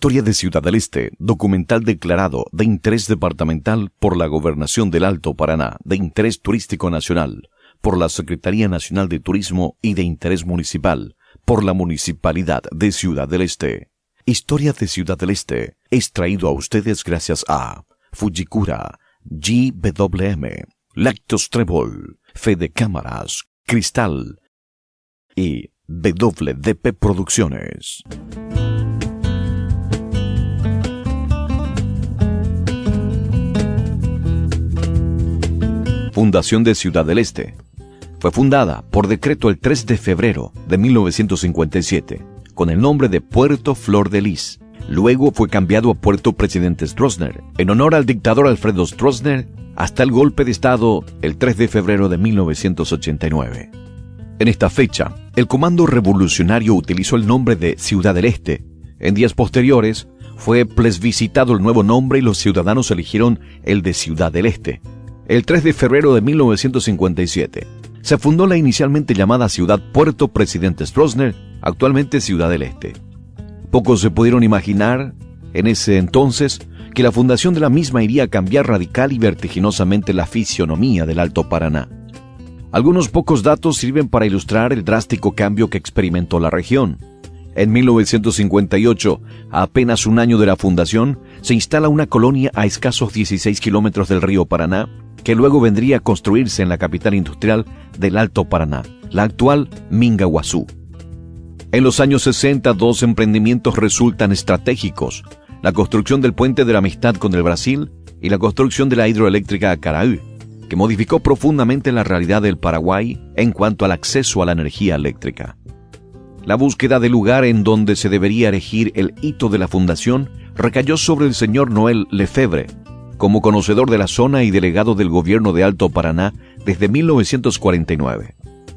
Historia de Ciudad del Este, documental declarado de interés departamental por la Gobernación del Alto Paraná, de interés turístico nacional, por la Secretaría Nacional de Turismo y de interés municipal, por la Municipalidad de Ciudad del Este. Historia de Ciudad del Este es traído a ustedes gracias a Fujikura, GWM, Lactos Trébol, Fede Cámaras, Cristal y WDP Producciones. Fundación de Ciudad del Este. Fue fundada por decreto el 3 de febrero de 1957, con el nombre de Puerto Flor de Lis. Luego fue cambiado a Puerto Presidente Stroessner, en honor al dictador Alfredo Stroessner, hasta el golpe de Estado el 3 de febrero de 1989. En esta fecha, el Comando Revolucionario utilizó el nombre de Ciudad del Este. En días posteriores, fue plebiscitado el nuevo nombre y los ciudadanos eligieron el de Ciudad del Este. El 3 de febrero de 1957, se fundó la inicialmente llamada ciudad Puerto Presidente Stroessner, actualmente Ciudad del Este. Pocos se pudieron imaginar, en ese entonces, que la fundación de la misma iría a cambiar radical y vertiginosamente la fisionomía del Alto Paraná. Algunos pocos datos sirven para ilustrar el drástico cambio que experimentó la región. En 1958, a apenas un año de la fundación, se instala una colonia a escasos 16 kilómetros del río Paraná, que luego vendría a construirse en la capital industrial del Alto Paraná, la actual Mingaguazú. En los años 60, dos emprendimientos resultan estratégicos: la construcción del Puente de la Amistad con el Brasil y la construcción de la hidroeléctrica Acaraú, que modificó profundamente la realidad del Paraguay en cuanto al acceso a la energía eléctrica. La búsqueda del lugar en donde se debería erigir el hito de la fundación recayó sobre el señor Noel Lefebvre, como conocedor de la zona y delegado del gobierno de Alto Paraná desde 1949.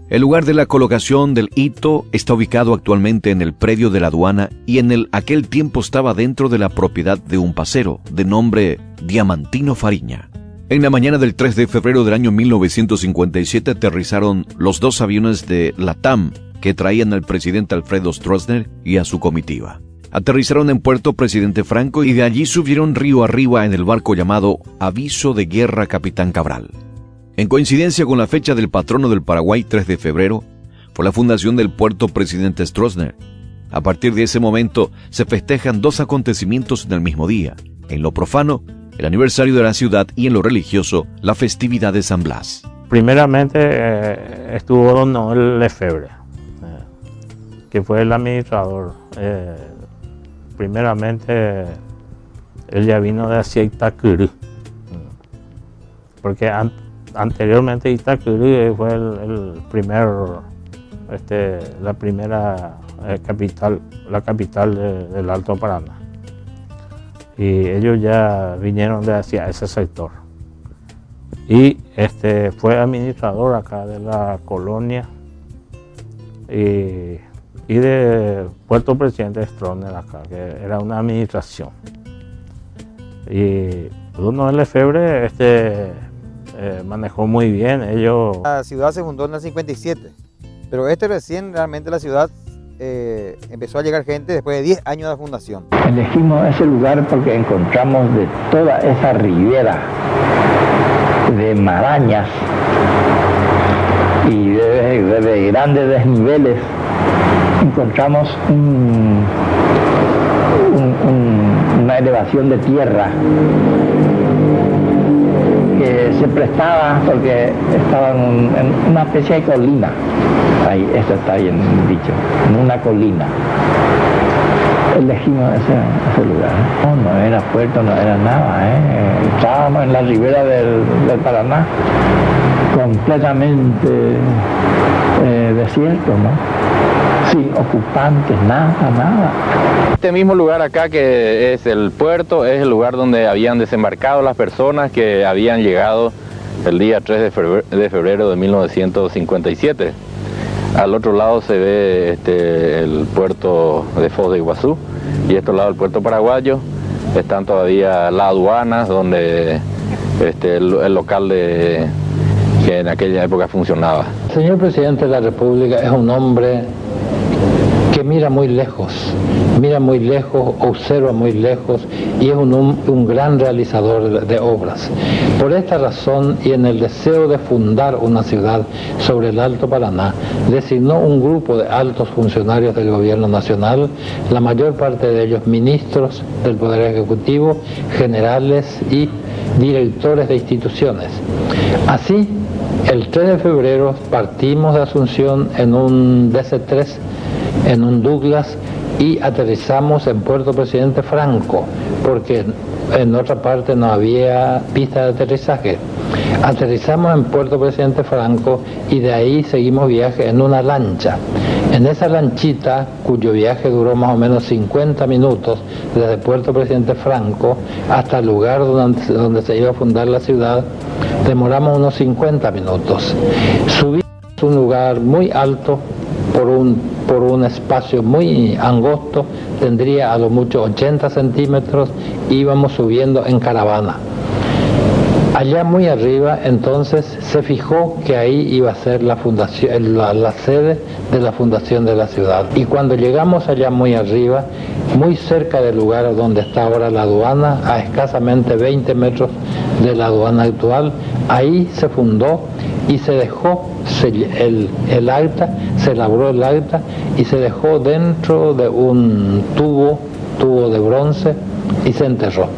El lugar de la colocación del hito está ubicado actualmente en el predio de la aduana y en aquel tiempo estaba dentro de la propiedad de un pasero de nombre Diamantino Fariña. En la mañana del 3 de febrero del año 1957 aterrizaron los dos aviones de LATAM que traían al presidente Alfredo Stroessner y a su comitiva. Aterrizaron en Puerto Presidente Franco y de allí subieron río arriba en el barco llamado Aviso de Guerra Capitán Cabral. En coincidencia con la fecha del patrono del Paraguay, 3 de febrero, fue la fundación del Puerto Presidente Stroessner. A partir de ese momento se festejan dos acontecimientos en el mismo día: en lo profano, el aniversario de la ciudad, y en lo religioso, la festividad de San Blas. Primeramente estuvo don Noel Lefebvre, que fue el administrador. Primeramente, él ya vino de hacia Itacurú, porque anteriormente Itacurú fue la primera capital, la capital del Alto Paraná. Y ellos ya vinieron de hacia ese sector. Y fue administrador acá de la colonia y de Puerto Presidente Stroessner acá, que era una administración. Y don Noel Lefebvre manejó muy bien. La ciudad se fundó en el 57, pero recién realmente la ciudad empezó a llegar gente después de 10 años de fundación. Elegimos ese lugar porque encontramos de toda esa ribera de marañas y de grandes desniveles, encontramos una elevación de tierra que se prestaba porque estaba en una especie de colina. Ahí, eso está bien dicho, en una colina. Elegimos ese lugar. No era puerto, no era nada. Estábamos en la ribera del Paraná, completamente desierto, ¿no? Sin ocupantes, nada. Este mismo lugar acá, que es el puerto, es el lugar donde habían desembarcado las personas que habían llegado el día 3 de febrero de 1957. Al otro lado se ve el puerto de Foz de Iguazú, y a este lado el puerto paraguayo. Están todavía las aduanas, donde el local que en aquella época funcionaba. El señor presidente de la República es un hombre que que mira muy lejos, observa muy lejos y es un gran realizador de obras. Por esta razón y en el deseo de fundar una ciudad sobre el Alto Paraná, designó un grupo de altos funcionarios del gobierno nacional, la mayor parte de ellos ministros del Poder Ejecutivo, generales y directores de instituciones. Así, el 3 de febrero partimos de Asunción en un DC-3, en un Douglas, y aterrizamos en Puerto Presidente Franco, porque en otra parte no había pista de aterrizaje. Aterrizamos en Puerto Presidente Franco y de ahí seguimos viaje en una lancha. En esa lanchita, cuyo viaje duró más o menos 50 minutos desde Puerto Presidente Franco hasta el lugar donde se iba a fundar la ciudad, demoramos unos 50 minutos. Subimos a un lugar muy alto por un espacio muy angosto, tendría a lo mucho 80 centímetros, íbamos subiendo en caravana. Allá muy arriba, entonces, se fijó que ahí iba a ser la sede de la fundación de la ciudad. Y cuando llegamos allá muy arriba, muy cerca del lugar donde está ahora la aduana, a escasamente 20 metros de la aduana actual, ahí se fundó y se dejó el acta, se elaboró el acta y se dejó dentro de un tubo de bronce y se enterró.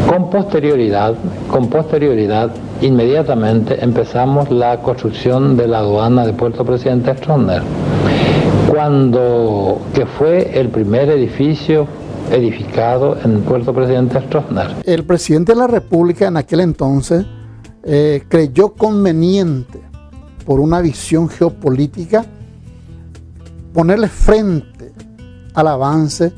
Con posterioridad, inmediatamente empezamos la construcción de la aduana de Puerto Presidente Stroessner, que fue el primer edificio edificado en Puerto Presidente Stroessner. El presidente de la República en aquel entonces creyó conveniente, por una visión geopolítica, ponerle frente al avance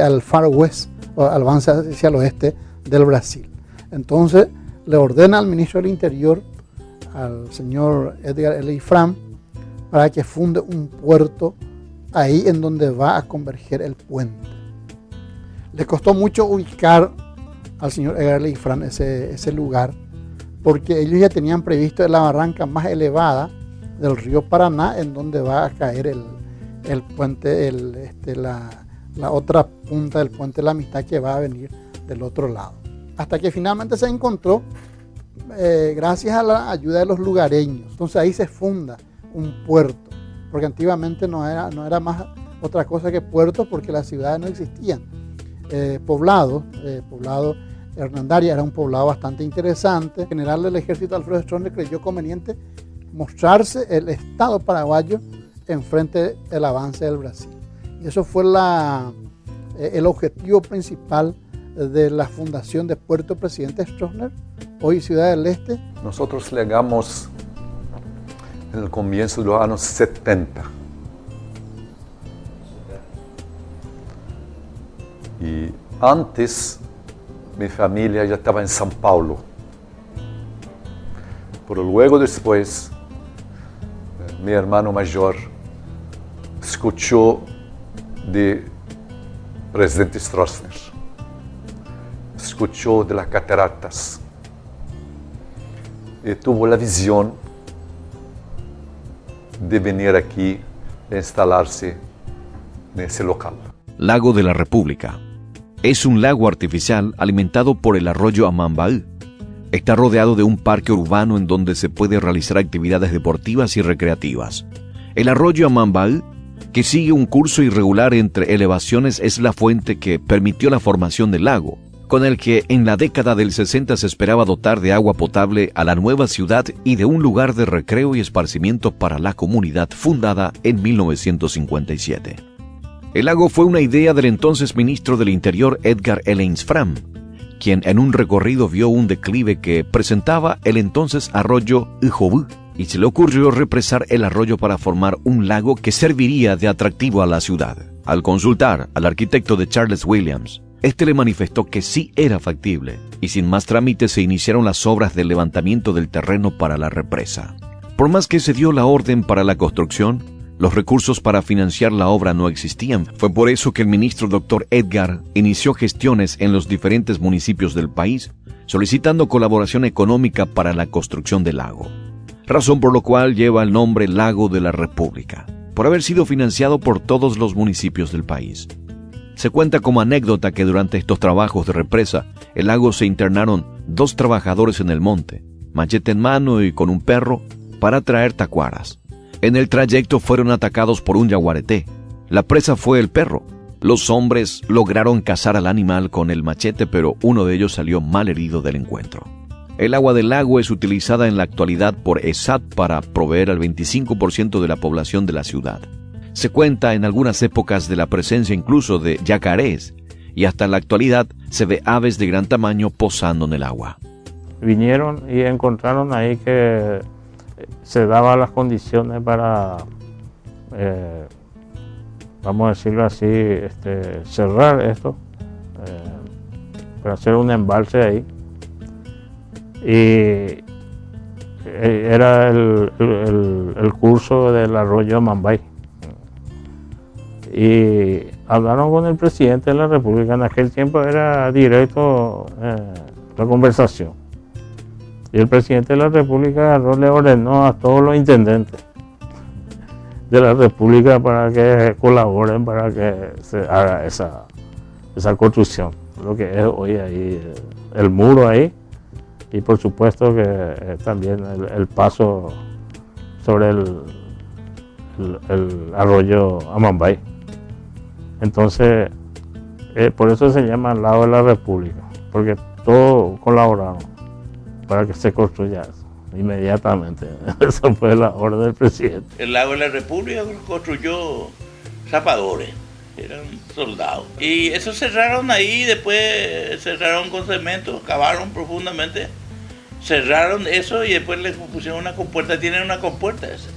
al Far West, o al avance hacia el oeste del Brasil. Entonces le ordena al ministro del Interior, al señor Edgar L. Ifrán, para que funde un puerto ahí en donde va a converger el puente. Le costó mucho ubicar al señor Edgar L. Ifrán ese lugar, porque ellos ya tenían previsto la barranca más elevada del río Paraná, en donde va a caer el puente, la otra punta del puente de la Amistad, que va a venir del otro lado. Hasta que finalmente se encontró, gracias a la ayuda de los lugareños. Entonces ahí se funda un puerto, porque antiguamente no era más otra cosa que puerto, porque las ciudades no existían. Poblado Hernandaria era un poblado bastante interesante. El general del ejército Alfredo Stroessner creyó conveniente mostrarse el Estado paraguayo enfrente del avance del Brasil. Y eso fue el objetivo principal de la fundación de Puerto Presidente Stroessner, hoy Ciudad del Este. Nosotros llegamos en el comienzo de los años 70. Y antes mi familia ya estaba en São Paulo. Pero luego después, mi hermano mayor escuchó de presidente Stroessner, escuchó de las cataratas y tuvo la visión de venir aquí e instalarse en ese local. Lago de la República. Es un lago artificial alimentado por el arroyo Amambaí. Está rodeado de un parque urbano en donde se puede realizar actividades deportivas y recreativas. El arroyo Amambaí, que sigue un curso irregular entre elevaciones, es la fuente que permitió la formación del lago, con el que en la década del 60 se esperaba dotar de agua potable a la nueva ciudad y de un lugar de recreo y esparcimiento para la comunidad fundada en 1957. El lago fue una idea del entonces ministro del Interior Edgar L. Ifrán, quien en un recorrido vio un declive que presentaba el entonces arroyo Ijobú, y se le ocurrió represar el arroyo para formar un lago que serviría de atractivo a la ciudad. Al consultar al arquitecto de Charles Williams, este le manifestó que sí era factible, y sin más trámites se iniciaron las obras de levantamiento del terreno para la represa. Por más que se dio la orden para la construcción, los recursos para financiar la obra no existían. Fue por eso que el ministro Dr. Edgar inició gestiones en los diferentes municipios del país, solicitando colaboración económica para la construcción del lago, razón por lo cual lleva el nombre Lago de la República. por haber sido financiado por todos los municipios del país. Se cuenta como anécdota que durante estos trabajos de represa, el lago se internaron 2 trabajadores en el monte, machete en mano y con un perro, para traer tacuaras. En el trayecto fueron atacados por un yaguareté. La presa fue el perro. Los hombres lograron cazar al animal con el machete, pero uno de ellos salió mal herido del encuentro. El agua del lago es utilizada en la actualidad por ESAT para proveer al 25% de la población de la ciudad. Se cuenta en algunas épocas de la presencia incluso de yacarés, y hasta en la actualidad se ve aves de gran tamaño posando en el agua. Vinieron y encontraron ahí que se daban las condiciones para, vamos a decirlo así, cerrar esto, para hacer un embalse ahí. Y era el curso del arroyo Amambay. Y hablaron con el presidente de la República. En aquel tiempo era directo la conversación. Y el presidente de la República le ordenó a todos los intendentes de la República para que colaboren para que se haga esa construcción. Lo que es hoy ahí, el muro ahí. Y por supuesto que también el paso sobre el arroyo Amambay. Entonces, por eso se llama el lago de la República, porque todos colaboraron para que se construya eso inmediatamente. Esa fue la orden del presidente. El lago de la República lo construyó zapadores, eran soldados. Y eso cerraron ahí, después cerraron con cemento, cavaron profundamente, cerraron eso y después le pusieron una compuerta. Tienen una compuerta esa.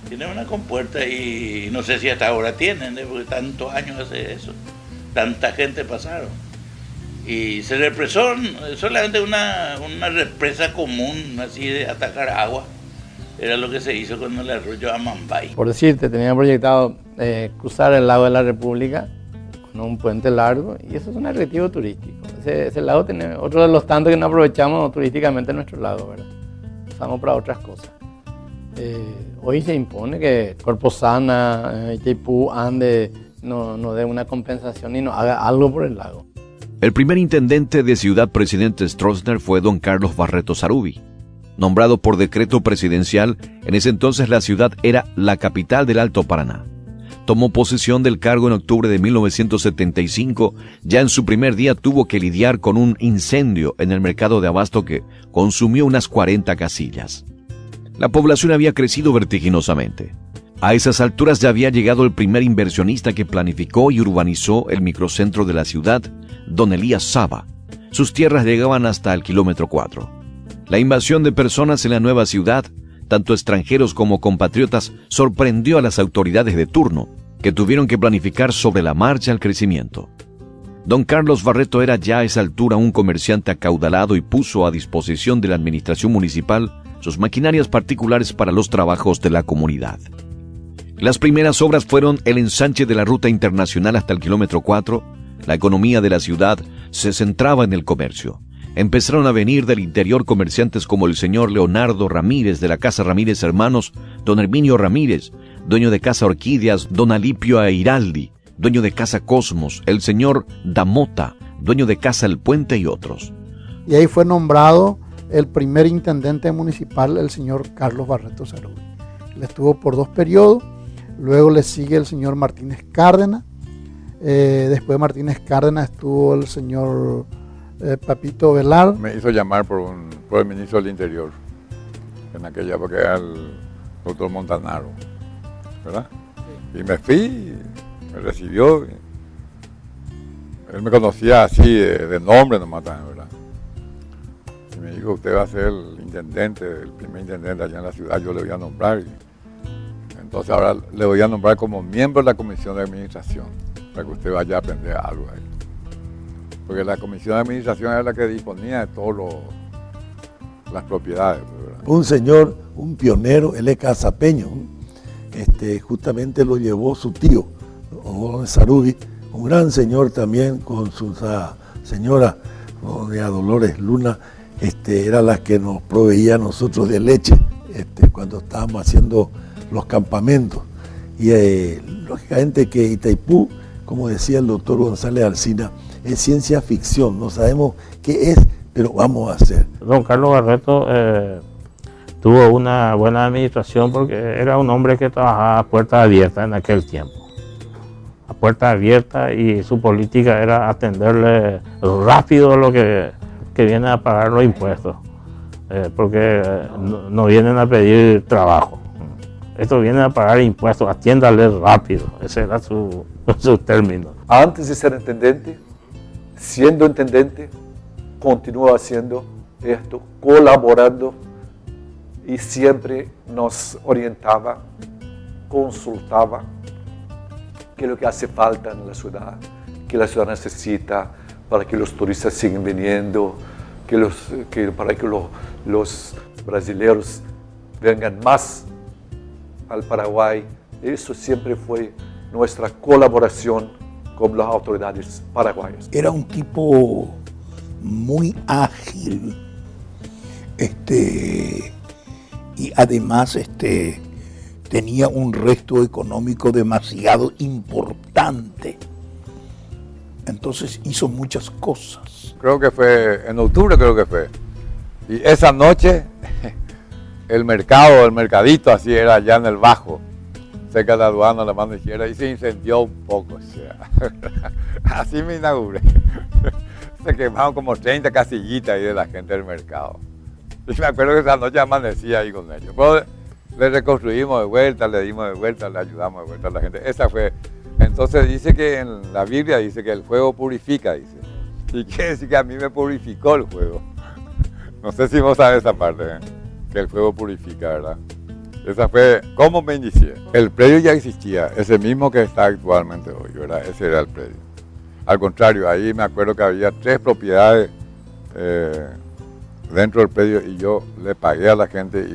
Tienen una compuerta y no sé si hasta ahora tienen, porque tantos años hace eso. Tanta gente pasaron. Y se represó solamente una represa común, así de atacar agua. Era lo que se hizo con el arroyo Amambay. Por decirte, tenía proyectado cruzar el lago de la República con un puente largo y eso es un atractivo turístico. Ese lago tiene otro de los tantos que no aprovechamos turísticamente en nuestro lago, ¿verdad? Usamos para otras cosas. Hoy se impone que Corposana, Itaipú, Ande no dé una compensación y no haga algo por el lago. El primer intendente de Ciudad Presidente Stroessner fue don Carlos Barreto Sarubi. Nombrado por decreto presidencial, en ese entonces la ciudad era la capital del Alto Paraná. Tomó posesión del cargo en octubre de 1975. Ya en su primer día tuvo que lidiar con un incendio en el mercado de abasto que consumió unas 40 casillas. La población había crecido vertiginosamente. A esas alturas ya había llegado el primer inversionista que planificó y urbanizó el microcentro de la ciudad, don Elías Saba. Sus tierras llegaban hasta el kilómetro 4. La invasión de personas en la nueva ciudad, tanto extranjeros como compatriotas, sorprendió a las autoridades de turno, que tuvieron que planificar sobre la marcha el crecimiento. Don Carlos Barreto era ya a esa altura un comerciante acaudalado y puso a disposición de la administración municipal sus maquinarias particulares para los trabajos de la comunidad. Las primeras obras fueron el ensanche de la ruta internacional hasta el kilómetro 4. La economía de la ciudad se centraba en el comercio. Empezaron a venir del interior comerciantes como el señor Leonardo Ramírez de la Casa Ramírez Hermanos, don Herminio Ramírez, dueño de Casa Orquídeas, don Alipio Airaldi, dueño de Casa Cosmos, el señor Damota, dueño de Casa El Puente y otros. Y ahí fue nombrado el primer intendente municipal, el señor Carlos Barreto Sarubi. Él estuvo por 2 periodos, luego le sigue el señor Martínez Cárdenas, después de Martínez Cárdenas estuvo el señor Papito Velar. Me hizo llamar por el ministro del Interior, en aquella época era el doctor Montanaro, ¿verdad? Sí. Y me fui, me recibió, él me conocía así de nombre nomás también, ¿verdad? Y me dijo, usted va a ser el intendente, el primer intendente allá en la ciudad, yo le voy a nombrar. Entonces ahora le voy a nombrar como miembro de la comisión de administración, para que usted vaya a aprender algo ahí. Porque la comisión de administración era la que disponía de todas las propiedades, ¿verdad? Un señor, un pionero, él es casapeño, justamente lo llevó su tío, don Sarubi, un gran señor también con su señora, doña Dolores Luna, era la que nos proveía a nosotros de leche, cuando estábamos haciendo los campamentos. Y lógicamente que Itaipú, como decía el doctor González Alsina, es ciencia ficción, no sabemos qué es, pero vamos a hacer. Don Carlos Barreto tuvo una buena administración porque era un hombre que trabajaba a puerta abierta en aquel tiempo. A puerta abierta, y su política era atenderle rápido a lo que vienen a pagar los impuestos, porque no vienen a pedir trabajo. Estos vienen a pagar impuestos, atiéndale rápido, ese era su término. Antes de ser intendente, siendo intendente, continuó haciendo esto, colaborando, y siempre nos orientaba, consultaba qué es lo que hace falta en la ciudad, qué la ciudad necesita para que los turistas sigan viniendo, para que los brasileños vengan más al Paraguay. Eso siempre fue nuestra colaboración con las autoridades paraguayas. Era un tipo muy ágil, y además tenía un resto económico demasiado importante. Entonces hizo muchas cosas. Creo que fue en octubre, creo que fue. Y esa noche el mercadito así era allá en el Bajo, cerca de la aduana, la mano izquierda, y se incendió un poco. O sea, así me inauguré. Se quemaron como 30 casillitas ahí de la gente del mercado. Y me acuerdo que esa noche amanecía ahí con ellos. Pero le reconstruimos de vuelta, le dimos de vuelta, le ayudamos de vuelta a la gente. Esa fue. Entonces dice que en la Biblia dice que el fuego purifica, dice. Y quiere decir que a mí me purificó el fuego. No sé si vos sabés esa parte, que el fuego purifica, ¿verdad? Esa fue cómo me inicié. El predio ya existía, ese mismo que está actualmente hoy, ¿verdad? Ese era el predio. Al contrario, ahí me acuerdo que había 3 propiedades dentro del predio, y yo le pagué a la gente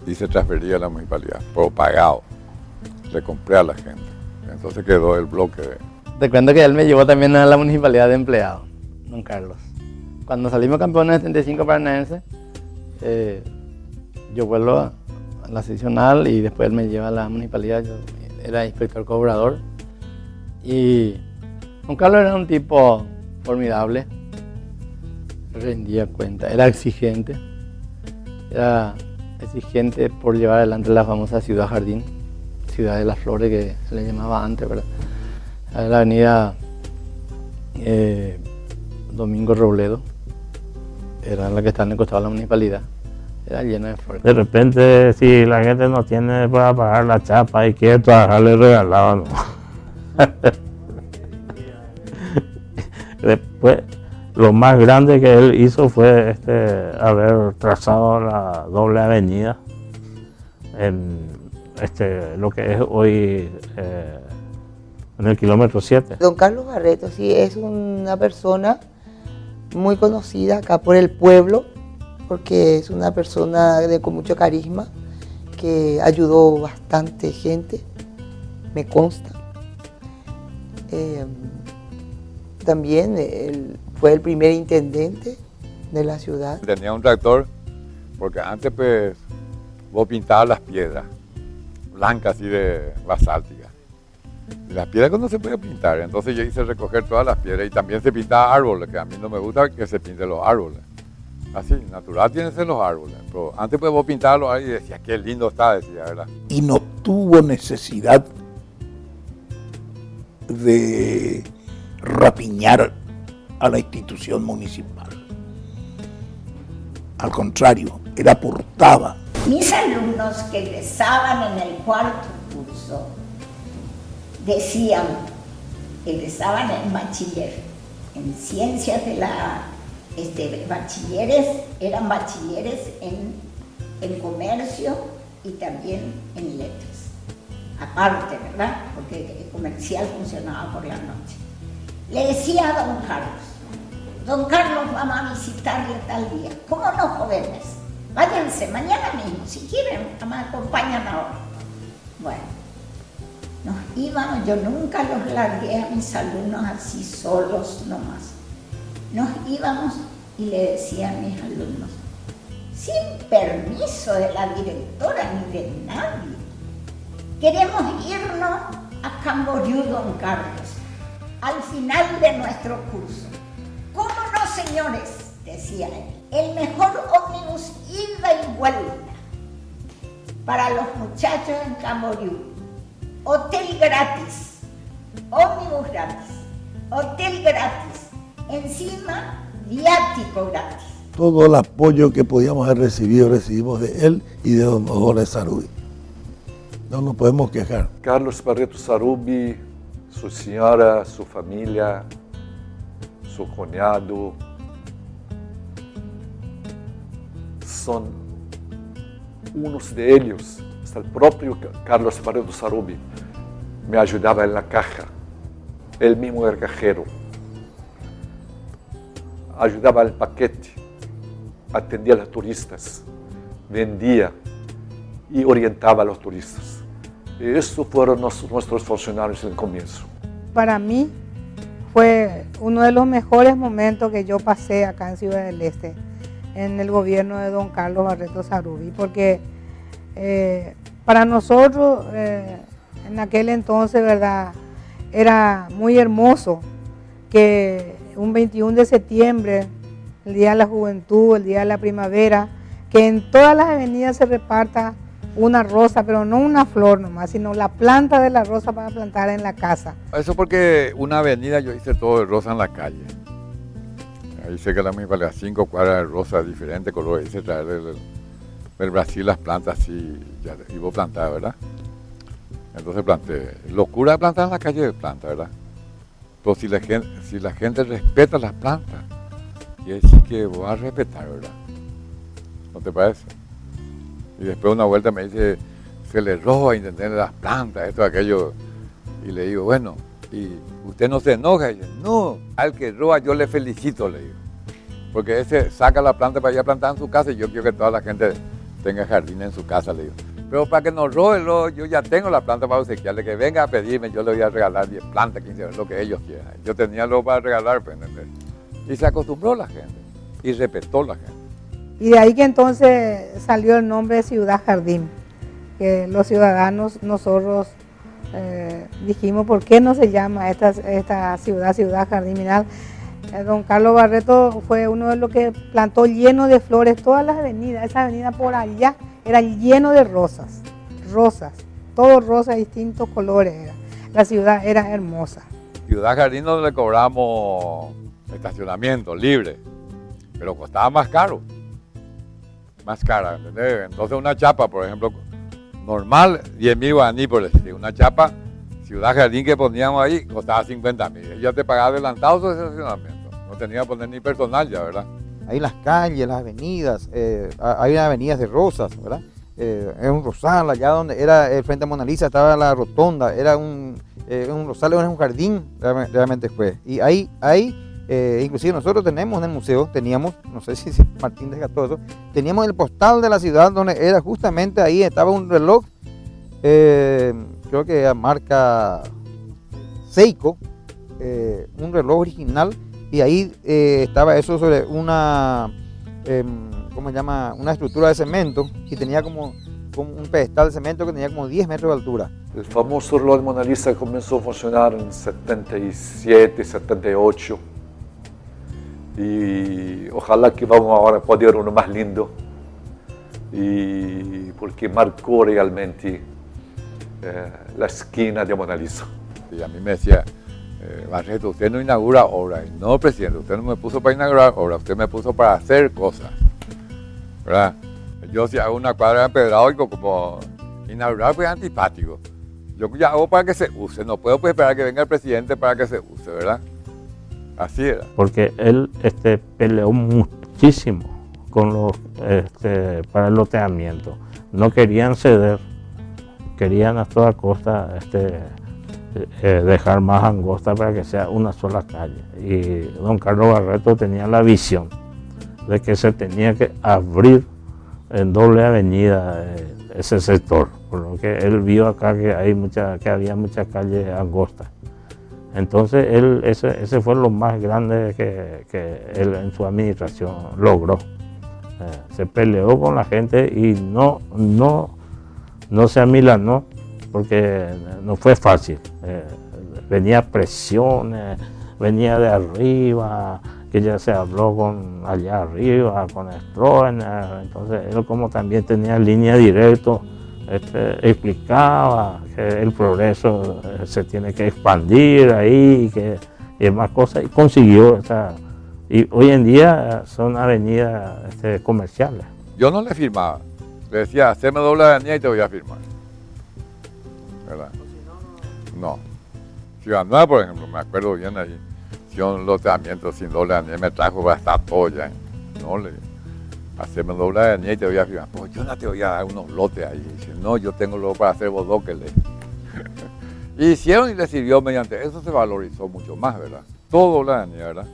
y se transfería a la municipalidad, por pagado. Le compré a la gente. Entonces quedó el bloque. Te cuento que él me llevó también a la municipalidad de empleado, don Carlos. Cuando salimos campeones de 75 paranaenses, yo vuelvo a la seccional y después él me lleva a la municipalidad. Yo era inspector cobrador. Y don Carlos era un tipo formidable, rendía cuenta, era exigente por llevar adelante la famosa Ciudad Jardín, Ciudad de las Flores, que se le llamaba antes, ¿verdad? La avenida Domingo Robledo, era la que está en el costado de la municipalidad, era llena de flores. De repente, si la gente no tiene para pagar la chapa y quiere trabajar, le regalaban. Después, lo más grande que él hizo fue haber trazado la doble avenida en lo que es hoy en el kilómetro 7. Don Carlos Barreto sí es una persona muy conocida acá por el pueblo, porque es una persona con mucho carisma, que ayudó bastante gente, me consta. También él fue el primer intendente de la ciudad. Tenía un tractor, porque antes pues vos pintabas las piedras blancas así de basáltica. Y las piedras no se podía pintar, entonces yo hice recoger todas las piedras, y también se pintaba árboles, que a mí no me gusta que se pinten los árboles. Así, natural tienen que ser los árboles. Pero antes pues vos pintabas los árboles y decías, qué lindo está, decía, ¿verdad? Y no tuvo necesidad de rapiñar a la institución municipal. Al contrario, él aportaba. Mis alumnos que egresaban en el 4º curso decían que egresaban en bachiller, en ciencias de la bachilleres, eran bachilleres en comercio y también en letras, aparte, ¿verdad? Porque el comercial funcionaba por la noche. Le decía a don Carlos, vamos a visitarle tal día. ¿Cómo no, jóvenes? Váyanse mañana mismo, si quieren, me acompañan ahora. Bueno, nos íbamos, yo nunca los largué a mis alumnos así solos nomás. Nos íbamos y le decía a mis alumnos, sin permiso de la directora ni de nadie, Queremos irnos a Camboriú, don Carlos, al final de nuestro curso. ¿Cómo no, señores?, decía él. El mejor ómnibus ida y vuelta para los muchachos en Camboriú. Hotel gratis, ómnibus gratis, hotel gratis, encima viático gratis. Todo el apoyo que podíamos haber recibido, recibimos de él y de don Odón Sarubi. No nos podemos quejar. Carlos Barreto Sarubi, su señora, su familia, su cuñado, son unos de ellos. Hasta el propio Carlos Barreto Sarubi me ayudaba en la caja. Él mismo era cajero. Ayudaba al paquete, atendía a los turistas, vendía y orientaba a los turistas. Y estos fueron nuestros funcionarios en el comienzo. Para mí fue uno de los mejores momentos que yo pasé acá en Ciudad del Este, en el gobierno de don Carlos Barreto Sarubi, porque para nosotros en aquel entonces, ¿verdad?, era muy hermoso que un 21 de septiembre, el Día de la Juventud, el Día de la Primavera, que en todas las avenidas se reparta una rosa, pero no una flor nomás, sino la planta de la rosa para plantar en la casa. Eso porque una avenida yo hice todo de rosa en la calle. Ahí hice que la misma, las 5 cuadras de rosa de diferentes colores, hice traer del Brasil las plantas así, ya iba a plantar, ¿verdad? Entonces planté. Locura de plantar en la calle de planta, ¿verdad? Pero si la gente respeta las plantas, quiere decir que voy a respetar, ¿verdad? ¿No te parece? Y después una vuelta me dice, se le roba a entender las plantas, esto, aquello. Y le digo, bueno, ¿y usted no se enoja? Y dice, no, al que roba yo le felicito, le digo. Porque ese saca la planta para ir a plantar en su casa y yo quiero que toda la gente tenga jardín en su casa, le digo. Pero para que no robe, yo ya tengo la planta para obsequiarle, que venga a pedirme, yo le voy a regalar 10 plantas, 15, lo que ellos quieran. Yo tenía algo para regalar, pues, ¿entendés? Y se acostumbró la gente, y respetó la gente. Y de ahí que entonces salió el nombre de Ciudad Jardín, que los ciudadanos, nosotros dijimos, ¿por qué no se llama esta ciudad, Ciudad Jardín? Mirá, don Carlos Barreto fue uno de los que plantó lleno de flores todas las avenidas. Esa avenida por allá era lleno de rosas, todo rosas de distintos colores era. La ciudad era hermosa. Ciudad Jardín donde le cobramos estacionamiento libre, pero costaba más caro. Más cara, ¿entendés? Entonces una chapa, por ejemplo, normal, 10.000 guaraní por decir. Una chapa, Ciudad Jardín que poníamos ahí, costaba 50.000. Ella te pagaba adelantado su estacionamiento. No tenía que poner ni personal ya, ¿verdad? Ahí las calles, las avenidas, hay avenidas de rosas, ¿verdad? Es un rosal, allá donde era el frente a Mona Lisa estaba la rotonda, era un rosal, era un jardín, realmente fue. Y ahí inclusive nosotros tenemos en el museo, teníamos, no sé si Martín desgató eso, teníamos el postal de la ciudad donde era justamente ahí, estaba un reloj, creo que a marca Seiko, un reloj original, y ahí estaba eso sobre una, ¿cómo se llama? Una estructura de cemento, y tenía como un pedestal de cemento que tenía como 10 metros de altura. El famoso reloj de Mona Lisa comenzó a funcionar en 77, 78. Y ojalá que vamos ahora a poder uno más lindo, y porque marcó realmente la esquina de Mona Lisa. Y a mí me decía, Barreto, usted no inaugura obras. No, presidente, usted no me puso para inaugurar obras, usted me puso para hacer cosas, ¿verdad? Yo si hago una cuadra de empedrado, como inaugurar pues antipático. Yo ya hago para que se use, no puedo pues esperar que venga el presidente para que se use, ¿verdad? Así era. Porque él peleó muchísimo con los, para el loteamiento. No querían ceder, querían a toda costa dejar más angosta para que sea una sola calle. Y don Carlos Barreto tenía la visión de que se tenía que abrir en doble avenida ese sector, por lo que él vio acá que había muchas calles angostas. Entonces ese fue lo más grande que él en su administración logró. Se peleó con la gente y no se amilanó porque no fue fácil. Venía presiones, venía de arriba, que ya se habló con allá arriba, con Stroessner, entonces él como también tenía línea directa, explicaba que el progreso se tiene que expandir ahí y más cosas, y consiguió y hoy en día son avenidas comerciales. Yo no le firmaba, le decía, haceme doble avenida y te voy a firmar, ¿verdad? No. Ciudad Nueva, por ejemplo, me acuerdo bien ahí, hicieron un loteamiento sin doble avenida, me trajo hasta Toya, no le haceme doble avenida y te voy a firmar. Pues yo no te voy a dar unos lotes ahí. Dice, no, yo tengo luego para hacer bodoques. Y hicieron y le sirvió mediante eso, se valorizó mucho más, ¿verdad? Todo doble avenida, ¿verdad?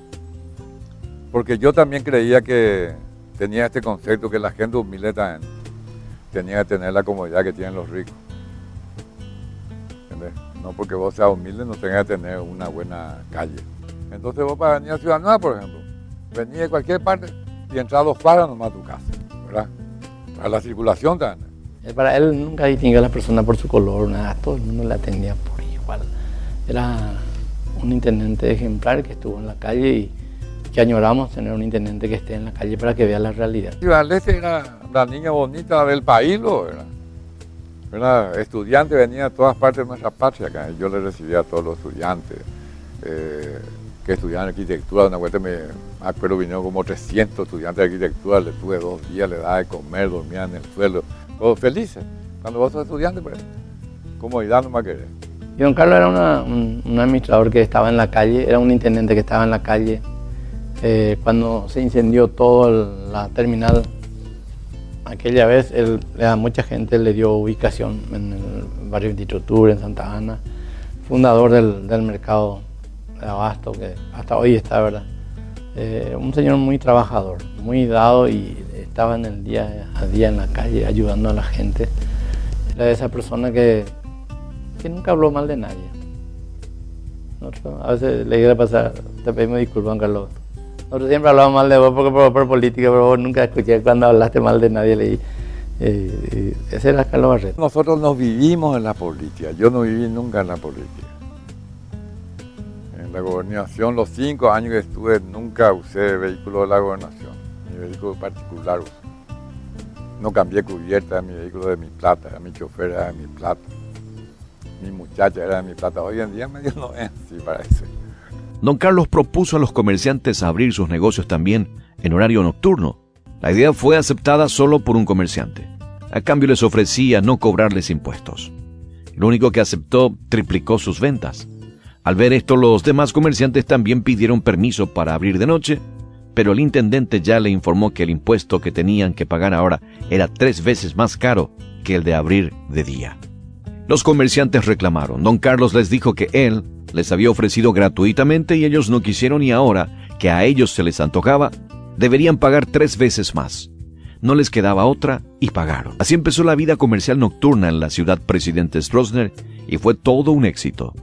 Porque yo también creía que tenía este concepto que la gente humilde también tenía que tener la comodidad que tienen los ricos. ¿Entendés? No porque vos seas humilde no tengas que tener una buena calle. Entonces vos para venir a Ciudad Nueva, por ejemplo, venís de cualquier parte y entrar a 2 cuadras nomás a tu casa, ¿verdad? Para la circulación también. Para él nunca distinguió a las personas por su color, nada, todo el mundo le atendía por igual. Era un intendente ejemplar que estuvo en la calle y que añoramos tener un intendente que esté en la calle para que vea la realidad. Ciudad del Este era la niña bonita del país, ¿verdad? Era estudiante, venía de todas partes de nuestra patria acá. Yo le recibía a todos los estudiantes que estudiaban arquitectura. Una vuelta me acuerdo, vinieron como 300 estudiantes de arquitectura, le tuve 2 días, le daba de comer, dormían en el suelo. Todos felices. Cuando vos sos estudiante, pues, comodidad no más querés. Y don Carlos era un administrador que estaba en la calle, era un intendente que estaba en la calle. Cuando se incendió toda la terminal, aquella vez a mucha gente le dio ubicación en el barrio 23 de octubre, en Santa Ana, fundador del mercado de abasto, que hasta hoy está, ¿verdad? Un señor muy trabajador, muy dado y estaba en el día a día en la calle ayudando a la gente. Era esa persona que nunca habló mal de nadie. Nosotros, a veces le iba a pasar, te pedimos disculpas, don Carlos. Nosotros siempre hablamos mal de vos por política, pero vos nunca escuché cuando hablaste mal de nadie. Leí. Ese era Carlos Barreto. Nosotros nos vivimos en la política, yo no viví nunca en la política. En la gobernación, los 5 años que estuve, nunca usé vehículo de la gobernación, mi vehículo particular usé. No cambié cubierta de mi vehículo de mi plata, mi chofer era de mi plata, mi muchacha era de mi plata. Hoy en día medio no es así, parece. Don Carlos propuso a los comerciantes abrir sus negocios también en horario nocturno. La idea fue aceptada solo por un comerciante. A cambio les ofrecía no cobrarles impuestos. El único que aceptó triplicó sus ventas. Al ver esto, los demás comerciantes también pidieron permiso para abrir de noche, pero el intendente ya le informó que el impuesto que tenían que pagar ahora era 3 veces más caro que el de abrir de día. Los comerciantes reclamaron. Don Carlos les dijo que él les había ofrecido gratuitamente y ellos no quisieron, y ahora que a ellos se les antojaba, deberían pagar 3 veces más. No les quedaba otra y pagaron. Así empezó la vida comercial nocturna en la ciudad Presidente Stroessner y fue todo un éxito.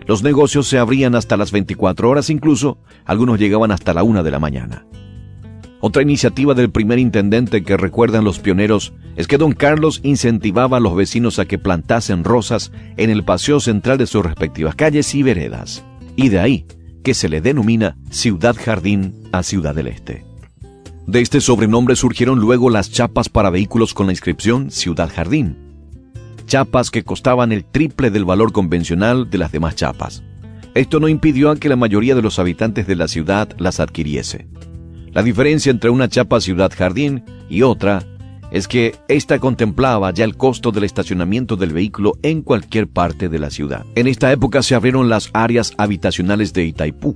Los negocios se abrían hasta las 24 horas, incluso algunos llegaban hasta la 1 de la mañana. Otra iniciativa del primer intendente que recuerdan los pioneros es que don Carlos incentivaba a los vecinos a que plantasen rosas en el paseo central de sus respectivas calles y veredas. Y de ahí que se le denomina Ciudad Jardín a Ciudad del Este. De este sobrenombre surgieron luego las chapas para vehículos con la inscripción Ciudad Jardín. Chapas que costaban el triple del valor convencional de las demás chapas. Esto no impidió a que la mayoría de los habitantes de la ciudad las adquiriese. La diferencia entre una chapa Ciudad Jardín y otra es que esta contemplaba ya el costo del estacionamiento del vehículo en cualquier parte de la ciudad. En esta época se abrieron las áreas habitacionales de Itaipú,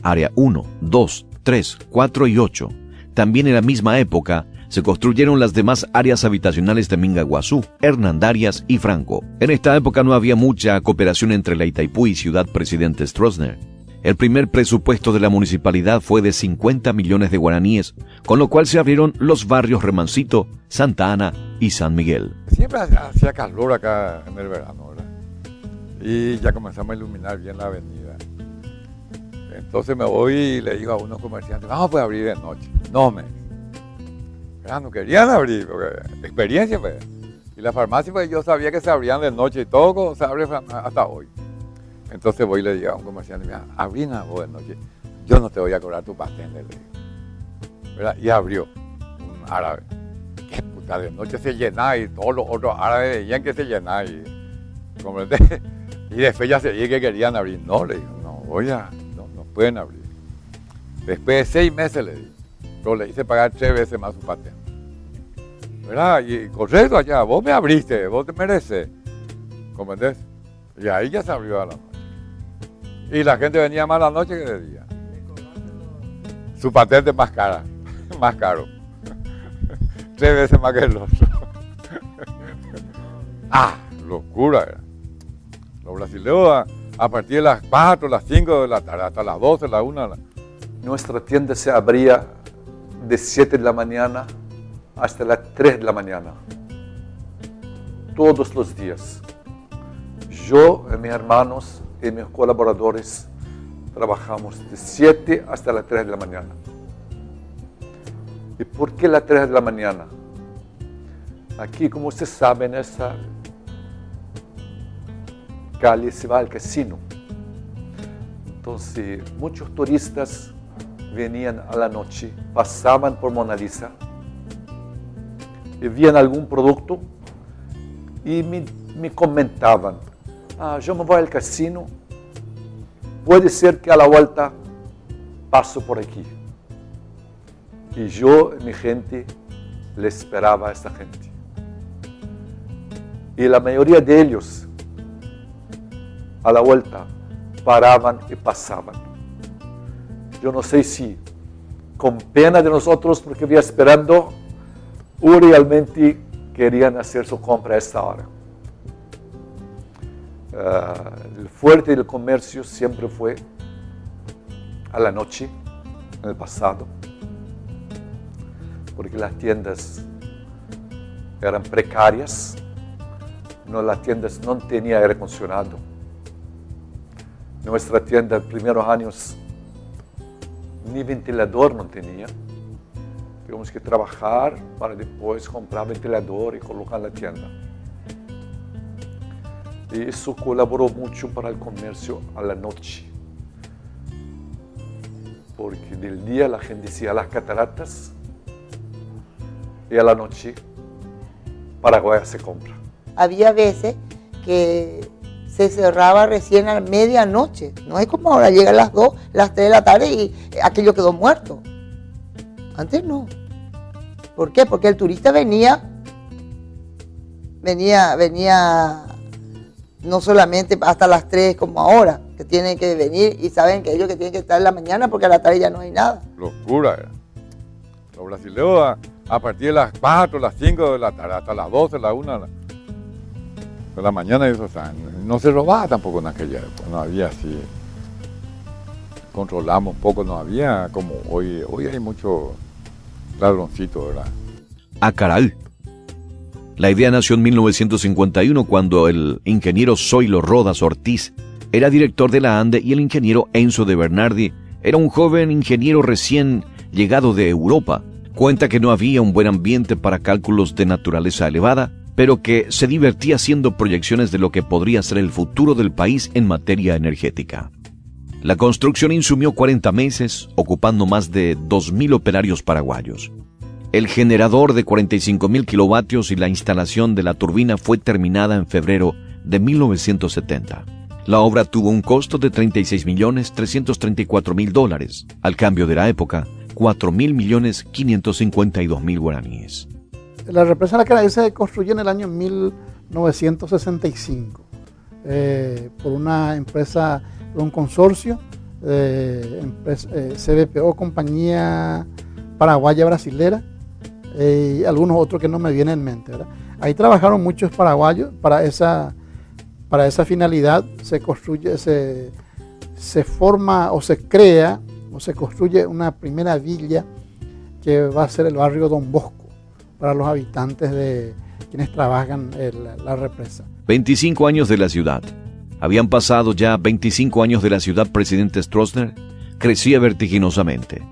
área 1, 2, 3, 4 y 8. También en la misma época se construyeron las demás áreas habitacionales de Mingaguazú, Hernandarias y Franco. En esta época no había mucha cooperación entre la Itaipú y Ciudad Presidente Stroessner. El primer presupuesto de la municipalidad fue de 50 millones de guaraníes, con lo cual se abrieron los barrios Remancito, Santa Ana y San Miguel. Siempre hacía calor acá en el verano, ¿verdad? Y ya comenzamos a iluminar bien la avenida. Entonces me voy y le digo a unos comerciantes, vamos a abrir de noche. No, no querían abrir, porque experiencia, pues. Y la farmacia, pues yo sabía que se abrían de noche y todo se abre hasta hoy. Entonces voy y le digo a un comerciante, mira, abrí a vos de noche, yo no te voy a cobrar tu patente, le digo. ¿Verdad? Y abrió un árabe. Qué puta, de noche se llenaba y todos los otros árabes veían que se llenaba. ¿Comprendés? Y después ya se que querían abrir. No, le digo, no pueden abrir. Después de 6 meses le digo, pero le hice pagar 3 veces más su patente. ¿Verdad? Y correcto allá, vos me abriste, vos te mereces. ¿Comprendés? Y ahí ya se abrió a la noche. Y la gente venía más a la noche que de día. Su patente más cara, más caro. 3 veces más que el otro. Locura era. Los brasileños a partir de las 4, las 5 de la tarde, hasta las 12, las 1. Nuestra tienda se abría de 7 de la mañana hasta las 3 de la mañana. Todos los días. Yo, mis hermanos y mis colaboradores trabajamos de 7 hasta las 3 de la mañana. ¿Y por qué las 3 de la mañana? Aquí, como ustedes saben, esa calle se va al casino. Entonces, muchos turistas venían a la noche, pasaban por Mona Lisa y veían algún producto y me comentaban, yo me voy al casino, puede ser que a la vuelta paso por aquí. Y yo, mi gente, le esperaba a esta gente. Y la mayoría de ellos, a la vuelta, paraban y pasaban. Yo no sé si con pena de nosotros, porque había esperando, o realmente querían hacer su compra a esta hora. El fuerte del comercio siempre fue a la noche, en el pasado, porque las tiendas eran precarias, las tiendas no tenían aire acondicionado. Nuestra tienda en los primeros años ni ventilador no tenía. Tuvimos que trabajar para después comprar ventilador y colocar en la tienda. Y eso colaboró mucho para el comercio a la noche. Porque del día la gente decía las cataratas y a la noche Paraguay se compra. Había veces que se cerraba recién a medianoche. No es como ahora, llegan las 2, las 3 de la tarde y aquello quedó muerto. Antes no. ¿Por qué? Porque el turista venía no solamente hasta las 3 como ahora, que tienen que venir y saben que ellos que tienen que estar en la mañana porque a la tarde ya no hay nada. Locura era. Los brasileños a partir de las 4, las 5 de la tarde, hasta las 12, las 1 de la mañana, eso, o sea, no se robaba tampoco en aquella época, no había así. Controlamos un poco, no había como hoy hay mucho ladroncito, ¿verdad? Acaral. La idea nació en 1951 cuando el ingeniero Zoilo Rodas Ortiz era director de la ANDE y el ingeniero Enzo de Bernardi era un joven ingeniero recién llegado de Europa. Cuenta que no había un buen ambiente para cálculos de naturaleza elevada, pero que se divertía haciendo proyecciones de lo que podría ser el futuro del país en materia energética. La construcción insumió 40 meses, ocupando más de 2.000 operarios paraguayos. El generador de 45.000 kilovatios y la instalación de la turbina fue terminada en febrero de 1970. La obra tuvo un costo de $36.334.000, al cambio de la época, 4.552.000 guaraníes. La represa La Acaral se construyó en el año 1965 por una empresa, por un consorcio, CBPO, Compañía Paraguaya Brasilera, y algunos otros que no me vienen en mente, ¿verdad? Ahí trabajaron muchos paraguayos para esa finalidad. Se construye, se forma o se crea o se construye una primera villa que va a ser el barrio Don Bosco para los habitantes de quienes trabajan la represa. 25 años de la ciudad. Habían pasado ya 25 años de la ciudad. Presidente Stroessner crecía vertiginosamente.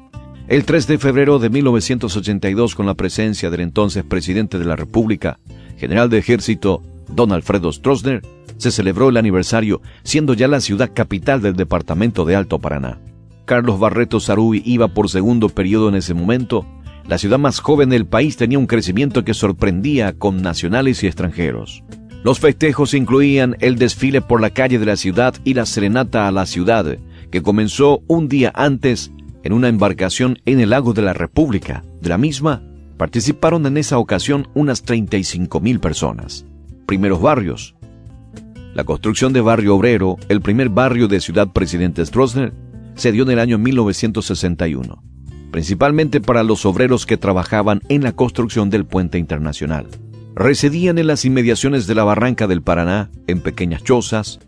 El 3 de febrero de 1982, con la presencia del entonces presidente de la República, general de ejército don Alfredo Stroessner, se celebró el aniversario, siendo ya la ciudad capital del departamento de Alto Paraná. Carlos Barreto Sarubi iba por segundo periodo en ese momento. La ciudad más joven del país tenía un crecimiento que sorprendía con nacionales y extranjeros. Los festejos incluían el desfile por la calle de la ciudad y la serenata a la ciudad, que comenzó un día antes en una embarcación en el lago de la República. De la misma, participaron en esa ocasión unas 35.000 personas. Primeros barrios. La construcción de Barrio Obrero, el primer barrio de Ciudad Presidente Stroessner, se dio en el año 1961, principalmente para los obreros que trabajaban en la construcción del puente internacional. Residían en las inmediaciones de la Barranca del Paraná, en pequeñas chozas.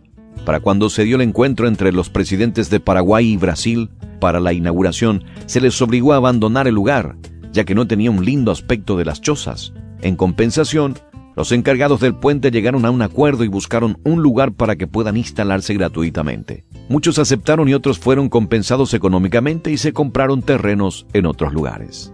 Para cuando se dio el encuentro entre los presidentes de Paraguay y Brasil, para la inauguración, se les obligó a abandonar el lugar, ya que no tenía un lindo aspecto de las chozas. En compensación, los encargados del puente llegaron a un acuerdo y buscaron un lugar para que puedan instalarse gratuitamente. Muchos aceptaron y otros fueron compensados económicamente y se compraron terrenos en otros lugares.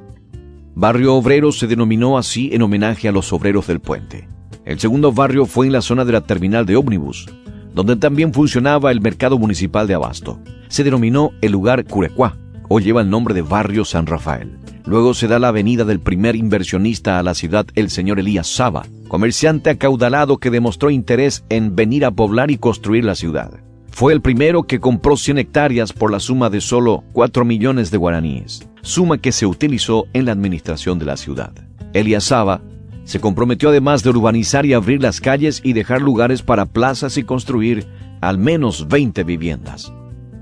Barrio Obrero se denominó así en homenaje a los obreros del puente. El segundo barrio fue en la zona de la terminal de ómnibus, donde también funcionaba el mercado municipal de abasto. Se denominó el lugar Curecuá, o lleva el nombre de Barrio San Rafael. Luego se da la avenida del primer inversionista a la ciudad, el señor Elías Saba, comerciante acaudalado que demostró interés en venir a poblar y construir la ciudad. Fue el primero que compró 100 hectáreas por la suma de solo 4 millones de guaraníes, suma que se utilizó en la administración de la ciudad. Elías Saba se comprometió además de urbanizar y abrir las calles y dejar lugares para plazas y construir al menos 20 viviendas.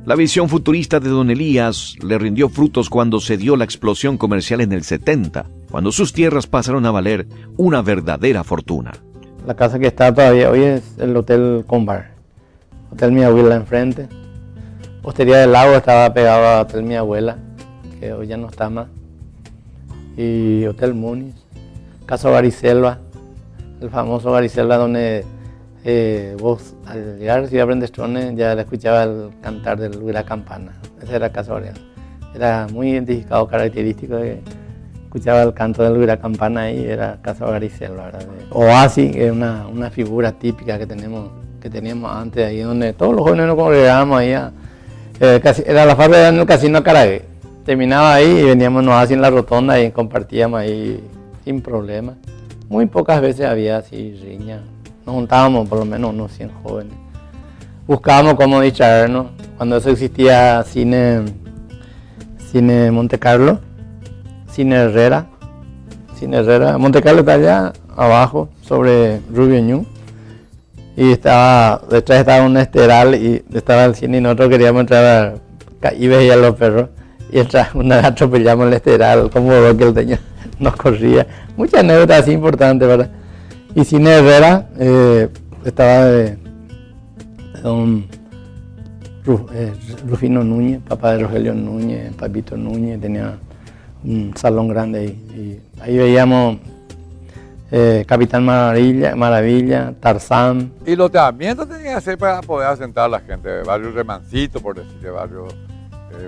La visión futurista de don Elías le rindió frutos cuando se dio la explosión comercial en el 70, cuando sus tierras pasaron a valer una verdadera fortuna. La casa que está todavía hoy es el Hotel Combar, Hotel Mi Abuela enfrente. Hostería del Lago estaba pegado a Hotel Mi Abuela, que hoy ya no está más. Y Hotel Muniz, Casa Bariselva, el famoso Bariselva donde vos al llegar a Ciudad Prendestrone ya le escuchaba el cantar del Huila Campana. Esa era Casa Bariselva. Era muy identificado, característico de escuchaba el canto del Huila Campana y era Casa Bariselva. Oasis, que es una figura típica que teníamos antes ahí, donde todos los jóvenes nos congregábamos ahí. Era la farra en el Casino Caragué. Terminaba ahí y veníamos en Oasis en la rotonda y compartíamos ahí sin problema. Muy pocas veces había así riña. Nos juntábamos por lo menos unos 100 jóvenes. Buscábamos cómo distraernos. Cuando eso existía cine Monte Carlo, Cine Herrera. Monte Carlo está allá abajo, sobre Rubio Ñu. Y detrás estaba un esteral y estaba el cine y nosotros queríamos entrar y veía los perros. Y una vez atropellamos el esteral, como que el señor nos corría. Muchas anécdotas así importantes, ¿verdad? Y Cine Herrera estaba de don Rufino Núñez, papá de Rogelio Núñez, Papito Núñez, tenía un salón grande ahí. Y ahí veíamos Capitán Maravilla, Tarzán. Y los tratamientos tenían que hacer para poder asentar a la gente, de barrio Remancito, por decir, de barrio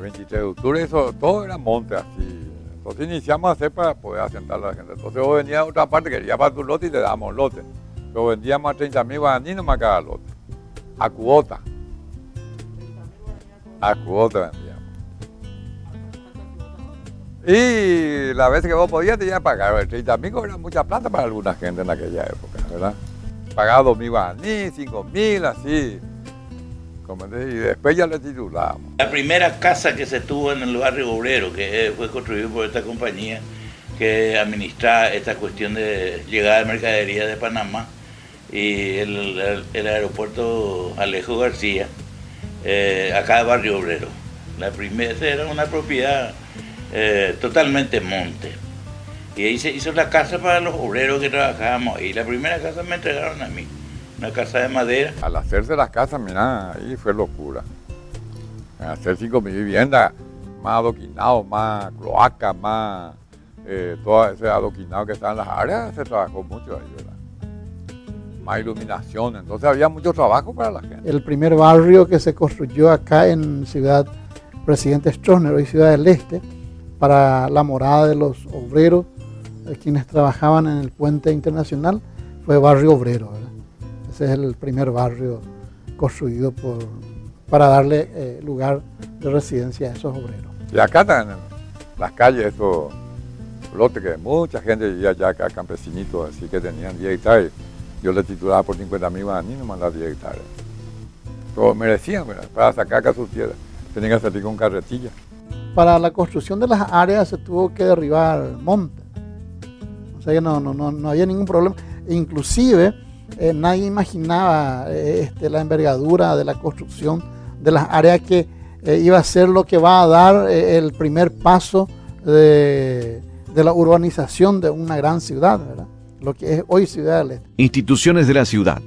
23 de octubre, eso todo era monte así. Entonces iniciamos a hacer para poder asentar a la gente. Entonces vos venías a otra parte, querías para tu lote y te dábamos lote. Lo vendíamos a 30.000 guaraníes nomás cada lote. A cuota. A cuota vendíamos. Y la vez que vos podías te iban a pagar. 30.000 era mucha plata para alguna gente en aquella época, ¿verdad? Pagaba 2.000 guaraníes, 5.000, así. Y después ya le titulábamos. La primera casa que se tuvo en el barrio obrero, que fue construida por esta compañía que administra esta cuestión de llegada de mercadería de Panamá, y el aeropuerto Alejo García, acá de barrio obrero. La primera era una propiedad totalmente monte. Y ahí se hizo la casa para los obreros que trabajábamos ahí. La primera casa me entregaron a mí. Una casa de madera. Al hacerse las casas, mira, ahí fue locura. Hacer 5.000 viviendas, más adoquinado, más cloaca, más todo ese adoquinado que está en las áreas, se trabajó mucho ahí, ¿verdad? Más iluminación, entonces había mucho trabajo para la gente. El primer barrio que se construyó acá en Ciudad Presidente Stroessner, hoy Ciudad del Este, para la morada de los obreros, quienes trabajaban en el puente internacional, fue Barrio Obrero, ¿verdad? Ese es el primer barrio construido para darle lugar de residencia a esos obreros. Y acá están las calles, esos lotes que mucha gente vivía allá, acá, campesinitos, así que tenían 10 hectáreas. Yo le titulaba por 50.000 guaraníes, nomás las 10 hectáreas. Pero merecían, ¿verdad? Para sacar acá sus tierras, tenían que salir con carretilla. Para la construcción de las áreas se tuvo que derribar monte. O sea que no había ningún problema. E inclusive nadie imaginaba la envergadura de la construcción de las áreas que iba a ser lo que va a dar el primer paso de la urbanización de una gran ciudad, ¿verdad? Lo que es hoy Ciudad del Este. Instituciones de la ciudad.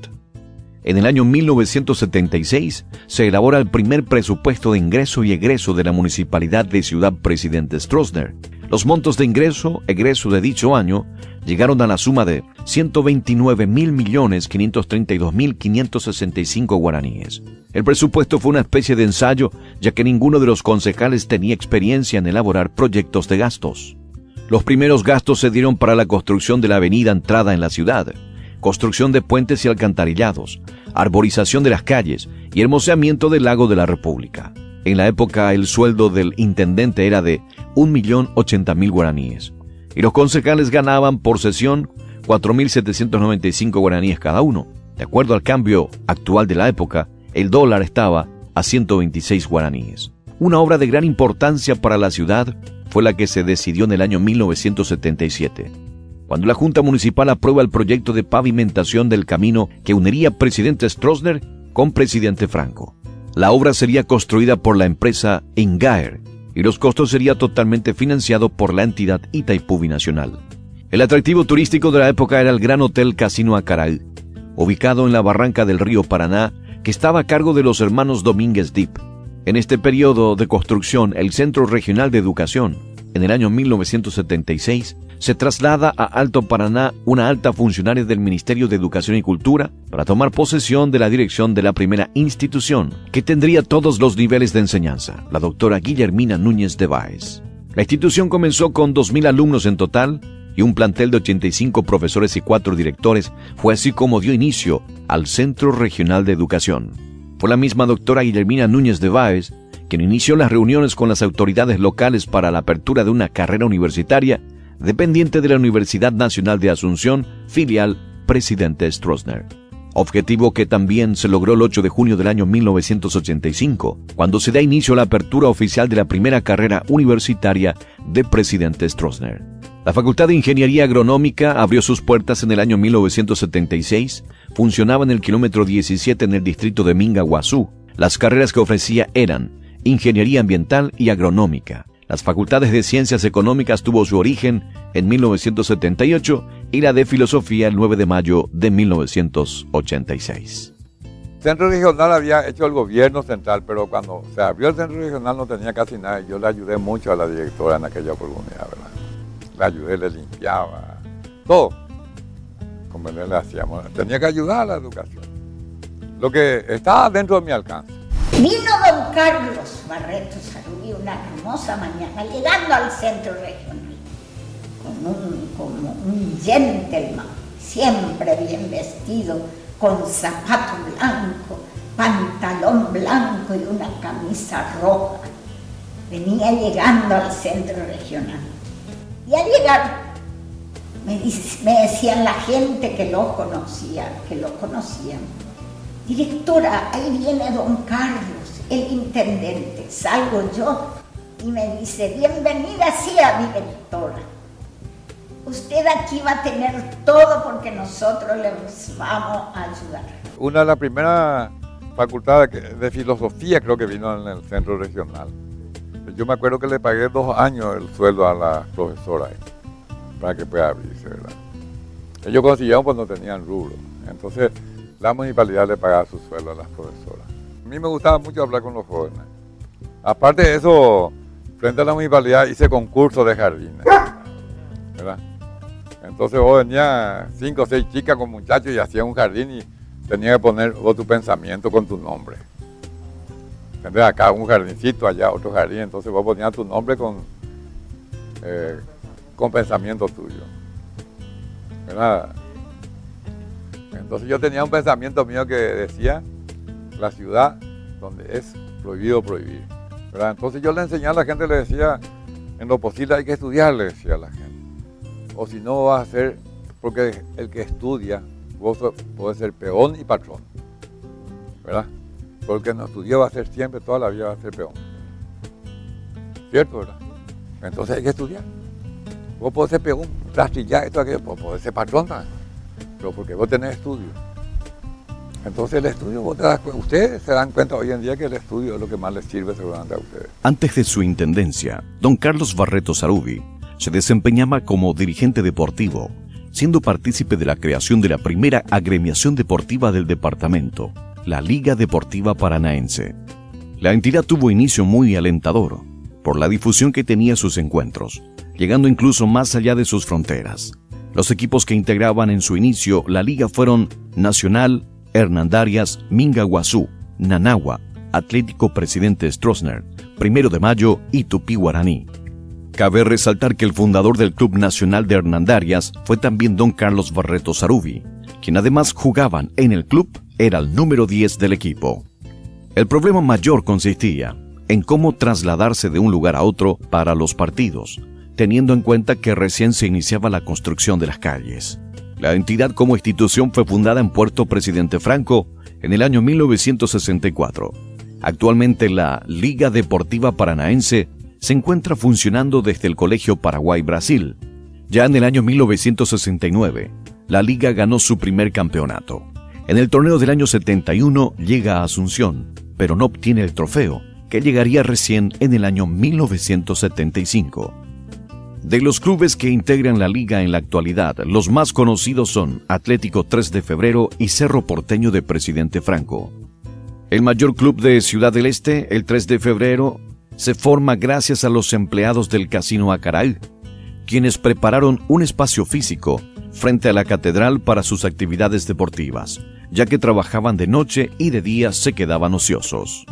En el año 1976 se elabora el primer presupuesto de ingreso y egreso de la Municipalidad de Ciudad Presidente Stroessner. Los montos de ingreso-egreso de dicho año llegaron a la suma de 129.532.565 guaraníes. El presupuesto fue una especie de ensayo, ya que ninguno de los concejales tenía experiencia en elaborar proyectos de gastos. Los primeros gastos se dieron para la construcción de la avenida entrada en la ciudad, construcción de puentes y alcantarillados, arborización de las calles y hermoseamiento del lago de la República. En la época el sueldo del intendente era de 1.080.000 guaraníes y los concejales ganaban por sesión 4.795 guaraníes cada uno. De acuerdo al cambio actual de la época, el dólar estaba a 126 guaraníes. Una obra de gran importancia para la ciudad fue la que se decidió en el año 1977, cuando la Junta Municipal aprueba el proyecto de pavimentación del camino que uniría Presidente Stroessner con Presidente Franco. La obra sería construida por la empresa Ingaer y los costos serían totalmente financiados por la entidad Itaipú Binacional. El atractivo turístico de la época era el Gran Hotel Casino Acaray, ubicado en la barranca del río Paraná, que estaba a cargo de los hermanos Domínguez Dip. En este periodo de construcción, el Centro Regional de Educación, en el año 1976, se traslada a Alto Paraná una alta funcionaria del Ministerio de Educación y Cultura para tomar posesión de la dirección de la primera institución, que tendría todos los niveles de enseñanza, la doctora Guillermina Núñez de Báez. La institución comenzó con 2.000 alumnos en total y un plantel de 85 profesores y 4 directores. Fue así como dio inicio al Centro Regional de Educación. Fue la misma doctora Guillermina Núñez de Báez quien inició las reuniones con las autoridades locales para la apertura de una carrera universitaria dependiente de la Universidad Nacional de Asunción, filial Presidente Stroessner. Objetivo que también se logró el 8 de junio del año 1985, cuando se da inicio a la apertura oficial de la primera carrera universitaria de Presidente Stroessner. La Facultad de Ingeniería Agronómica abrió sus puertas en el año 1976, funcionaba en el kilómetro 17 en el distrito de Minga-Guazú. Las carreras que ofrecía eran Ingeniería Ambiental y Agronómica. Las facultades de Ciencias Económicas tuvo su origen en 1978 y la de Filosofía el 9 de mayo de 1986. El Centro Regional había hecho el gobierno central, pero cuando se abrió el Centro Regional no tenía casi nada. Yo le ayudé mucho a la directora en aquella oportunidad, ¿verdad? Le ayudé, le limpiaba, todo. Como le hacíamos, tenía que ayudar a la educación. Lo que estaba dentro de mi alcance. Vino don Carlos Barreto Sarubí una hermosa mañana, llegando al Centro Regional, como un gentleman, siempre bien vestido, con zapato blanco, pantalón blanco y una camisa roja. Venía llegando al Centro Regional. Y al llegar, me decían la gente que lo conocían. Directora, ahí viene don Carlos, el intendente. Salgo yo y me dice, bienvenida sea directora. Usted aquí va a tener todo porque nosotros les vamos a ayudar. Una de las primeras facultades de filosofía creo que vino en el Centro Regional. Yo me acuerdo que le pagué 2 años el sueldo a la profesora ahí, para que pueda abrirse, ¿verdad? Ellos consiguieron cuando tenían rubro. Entonces, la municipalidad le pagaba su sueldo a las profesoras. A mí me gustaba mucho hablar con los jóvenes. Aparte de eso, frente a la municipalidad hice concursos de jardines, ¿verdad? Entonces vos venías 5 o 6 chicas con muchachos y hacían un jardín y tenías que poner vos tu pensamiento con tu nombre. ¿Entendés? Acá un jardincito, allá otro jardín, entonces vos ponías tu nombre con pensamiento tuyo, ¿verdad? Entonces yo tenía un pensamiento mío que decía, la ciudad donde es prohibido prohibir, ¿verdad? Entonces yo le enseñé a la gente, le decía, en lo posible hay que estudiar, le decía a la gente. O si no vas a ser, porque el que estudia, vos podés ser peón y patrón, ¿verdad? Porque el que no estudió va a ser siempre, toda la vida va a ser peón. ¿Cierto, verdad? Entonces hay que estudiar. Vos podés ser peón, rastrillar y todo aquello, podés ser patrón también, pero porque vos tenés estudio. Entonces el estudio, ustedes se dan cuenta hoy en día que el estudio es lo que más les sirve seguramente a ustedes. Antes de su intendencia, don Carlos Barreto Sarubi se desempeñaba como dirigente deportivo, siendo partícipe de la creación de la primera agremiación deportiva del departamento, la Liga Deportiva Paranaense. La entidad tuvo inicio muy alentador, por la difusión que tenía sus encuentros, llegando incluso más allá de sus fronteras. Los equipos que integraban en su inicio la liga fueron Nacional, Hernandarias, Mingaguazú, Nanagua, Atlético Presidente Stroessner, 1 de Mayo y Tupí Guaraní. Cabe resaltar que el fundador del Club Nacional de Hernandarias fue también don Carlos Barreto Sarubi, quien además jugaban en el club, era el número 10 del equipo. El problema mayor consistía en cómo trasladarse de un lugar a otro para los partidos, teniendo en cuenta que recién se iniciaba la construcción de las calles. La entidad como institución fue fundada en Puerto Presidente Franco en el año 1964. Actualmente la Liga Deportiva Paranaense se encuentra funcionando desde el Colegio Paraguay-Brasil. Ya en el año 1969, la liga ganó su primer campeonato. En el torneo del año 71 llega a Asunción, pero no obtiene el trofeo, que llegaría recién en el año 1975. De los clubes que integran la liga en la actualidad, los más conocidos son Atlético 3 de Febrero y Cerro Porteño de Presidente Franco. El mayor club de Ciudad del Este, el 3 de Febrero, se forma gracias a los empleados del Casino Acaray, quienes prepararon un espacio físico frente a la catedral para sus actividades deportivas, ya que trabajaban de noche y de día se quedaban ociosos.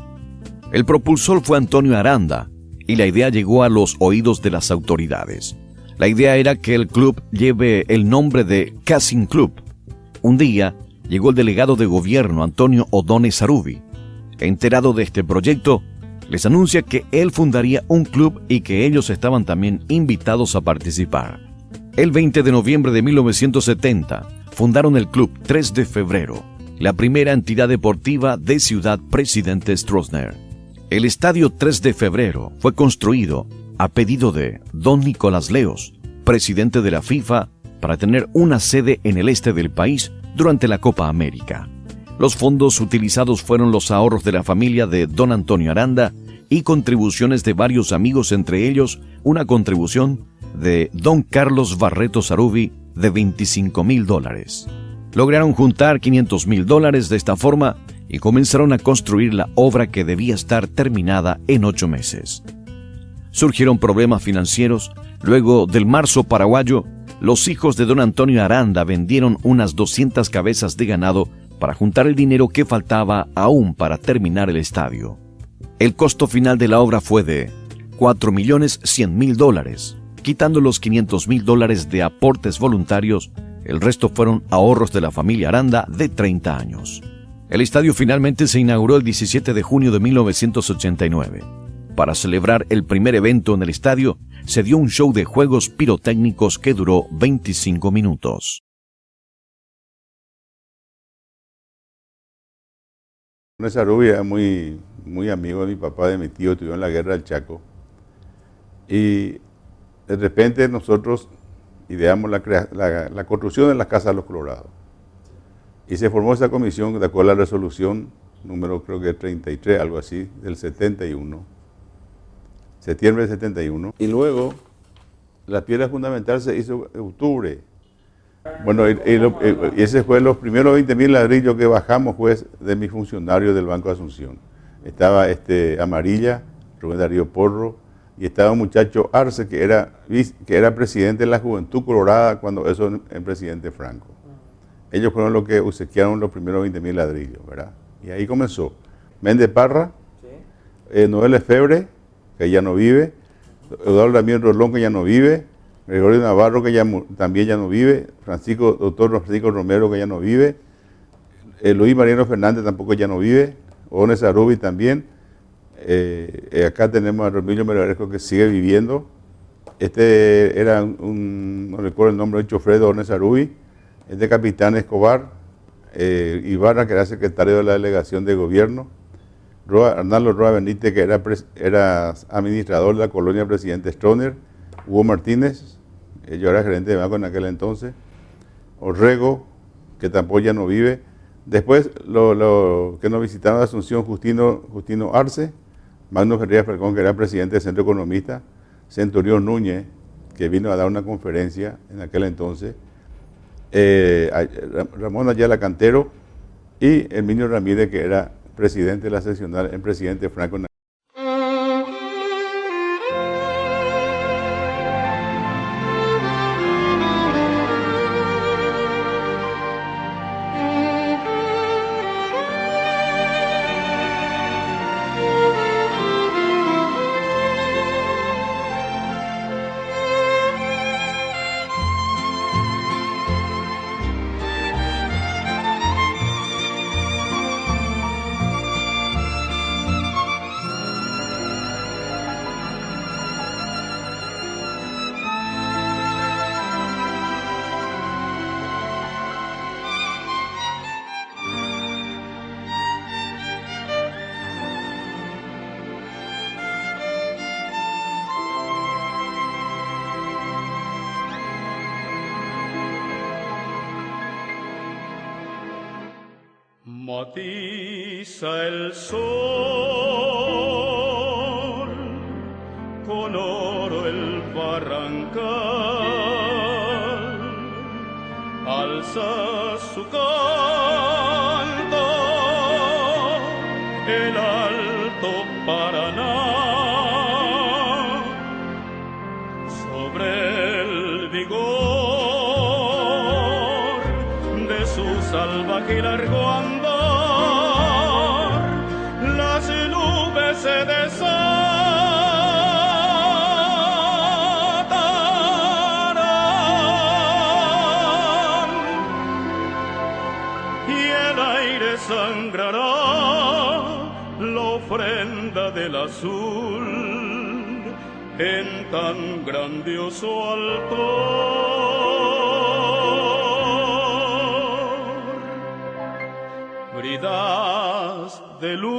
El propulsor fue Antonio Aranda, y la idea llegó a los oídos de las autoridades. La idea era que el club lleve el nombre de Casino Club. Un día llegó el delegado de gobierno Antonio O'Donnell Sarubi. Enterado de este proyecto, les anuncia que él fundaría un club y que ellos estaban también invitados a participar. El 20 de noviembre de 1970 fundaron el Club 3 de Febrero, la primera entidad deportiva de Ciudad Presidente Stroessner. El Estadio 3 de Febrero fue construido a pedido de don Nicolás Leos, presidente de la FIFA, para tener una sede en el este del país durante la Copa América. Los fondos utilizados fueron los ahorros de la familia de don Antonio Aranda y contribuciones de varios amigos, entre ellos una contribución de don Carlos Barreto Sarubi de $25,000. Lograron juntar $500,000 de esta forma y comenzaron a construir la obra que debía estar terminada en 8 meses. Surgieron problemas financieros. Luego del marzo paraguayo, los hijos de don Antonio Aranda vendieron unas 200 cabezas de ganado para juntar el dinero que faltaba aún para terminar el estadio. El costo final de la obra fue de $4,100,000, quitando los $500,000 de aportes voluntarios. El resto fueron ahorros de la familia Aranda de 30 años. El estadio finalmente se inauguró el 17 de junio de 1989. Para celebrar el primer evento en el estadio, se dio un show de juegos pirotécnicos que duró 25 minutos. Sarubi era muy amigo de mi papá, de mi tío, estuvo en la guerra del Chaco. Y de repente nosotros ideamos la construcción de las casas de los Colorados. Y se formó esa comisión de acuerdo a la resolución número creo que 33, algo así, del 71, septiembre del 71. Y luego la piedra fundamental se hizo en octubre. Bueno, ese fue los primeros 20,000 ladrillos que bajamos, fue de mis funcionarios del Banco de Asunción. Estaba Amarilla, Rubén Darío Porro, y estaba un muchacho Arce, que era presidente de la Juventud Colorada cuando eso el presidente Franco. Ellos fueron los que obsequiaron los primeros 20,000 ladrillos, ¿verdad? Y ahí comenzó. Méndez Parra, Noel Lefebvre, que ya no vive, Eduardo Damián Rolón, que ya no vive, Gregorio Navarro, que también ya no vive, doctor Francisco Romero, que ya no vive, Luis Mariano Fernández tampoco ya no vive, One Sarubi también. Acá tenemos a Remilio Melgarejo que sigue viviendo. Este era no recuerdo el nombre, el chofer de One Sarubi, este capitán Escobar, Ibarra, que era secretario de la delegación de gobierno, Arnaldo Roa Benítez, que era administrador de la colonia Presidente Stroessner, Hugo Martínez, yo era gerente de banco en aquel entonces, Orrego, que tampoco ya no vive. Después, que nos visitaron de Asunción, Justino Arce, Magno Ferreira Falcón, que era presidente del Centro Economista, Centurión Núñez, que vino a dar una conferencia en aquel entonces, Ramón Ayala Cantero y Herminio Ramírez, que era presidente de la seccional, el presidente Franco. Matiza el sol con oro el barrancal, alza su canto el Alto Paraná, sobre el vigor de su salvaje y largo andar. Se desatarán y el aire sangrará la ofrenda del azul en tan grandioso altor. Bridas de luz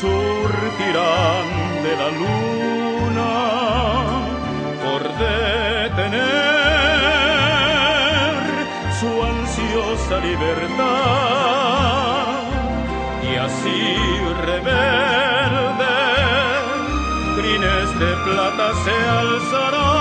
surgirán de la luna por detener su ansiosa libertad, y así rebeldes crines de plata se alzarán